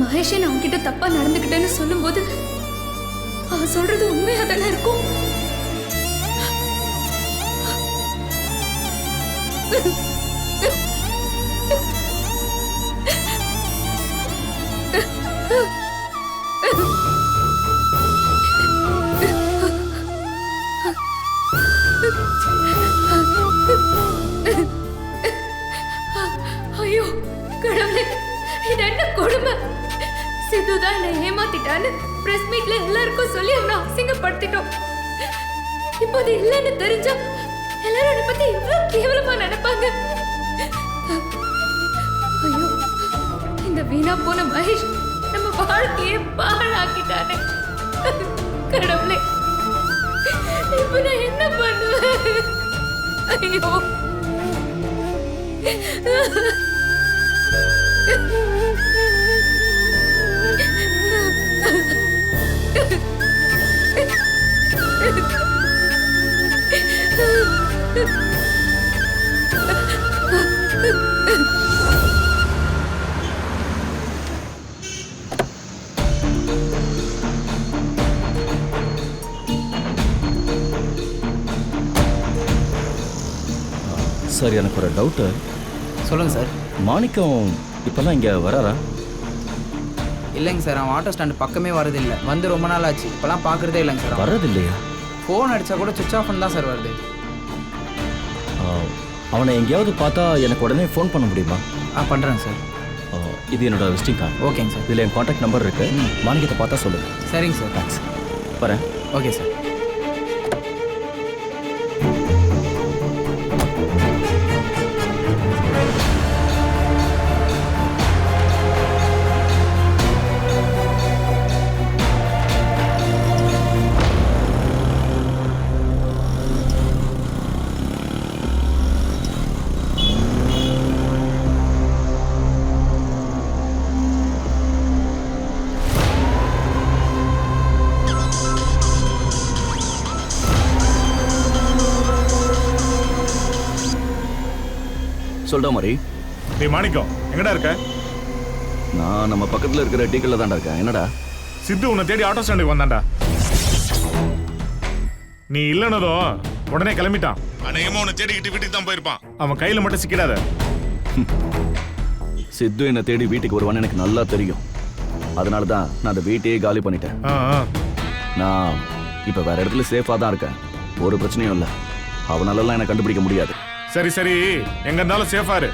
மகேஷே நான் உன்கிட்ட தப்பா நடந்துக்கிட்டேன்னு சொல்லும்போது அவ சொல்றது உண்மையா தானே இருக்கும். ஐயோ கடவுளே, இது என்ன கொடுமை! சித்துதான் என்னை ஏமாத்திட்டான்னு பிரஸ் மீட்ல எல்லாருக்கும் சொல்லி அவனை அசிங்கப்படுத்திட்டோம். இப்போ அது இல்லைன்னு தெரிஞ்சா எல்லாரும் என்னை பத்தி எவ்வளவு கேவலமா நினைப்பாங்க. ஐயோ, இந்த வீணா போன மகேஷ் நம்ம வாழ்க்கையே பாழாக்கிட்டானே. கடவுளே, இப்ப நான் என்ன பண்ணுவேன்? ஐயோ சார், எனக்கு ஒரு டவுட்டு. சொல்லுங்கள் சார். மாணிக்கம் இப்போல்லாம் இங்கே வராரா? இல்லைங்க சார், அவன் ஆட்டோ ஸ்டாண்டு பக்கமே வரதில்லை. வந்து ரொம்ப நாள் ஆச்சு. இப்போலாம் பார்க்குறதே இல்லைங்க சார். வர்றது இல்லையா? ஃபோன் அடித்தா கூட சுவிச் ஆஃப் தான் சார் வருது. அவனை எங்கேயாவது பார்த்தா எனக்கு உடனே ஃபோன் பண்ண முடியுமா? பண்ணுறேங்க சார். இது என்னோட விசிட்டிங் கார்டு. ஓகேங்க சார். இதில் என் காண்டாக்ட் நம்பர் இருக்குது. மாணிக்கத்தை பார்த்தா சொல்லுங்கள். சரிங்க சார். தேங்க்ஸ். வரேன். Okay sir. சொல்டா மாதிரி. டேய் மாணிக்கம், எங்கடா இருக்க? நான் நம்ம பக்கத்தில் இருக்கிற டீக்கல்ல தான்டா இருக்கேன். என்னடா? சித்து உன்னை தேடி ஆட்டோ ஸ்டாண்டுக்கு வந்தான்டா. நீ இல்லைனதும் உடனே கிளம்பிட்டான். அநேகமா உன்னை தேடிக்கிட்டு வீட்டுக்கு தான் போயிருப்பான். அவன் கையில மட்டும் சிக்கிடாத. சித்து என்னை தேடி வீட்டுக்கு வருவான்னு எனக்கு நல்லா தெரியும். அதனால தான் நான் அந்த வீட்டையே காலி பண்ணிட்டேன். நான் இப்போ வேற இடத்துல சேஃபாக தான் இருக்கேன். ஒரு பிரச்சனையும் இல்லை. அவனாலலாம் என்னை கண்டுபிடிக்க முடியாது. சரி சரி, எங்க இருந்தாலும் சேஃபா இரு.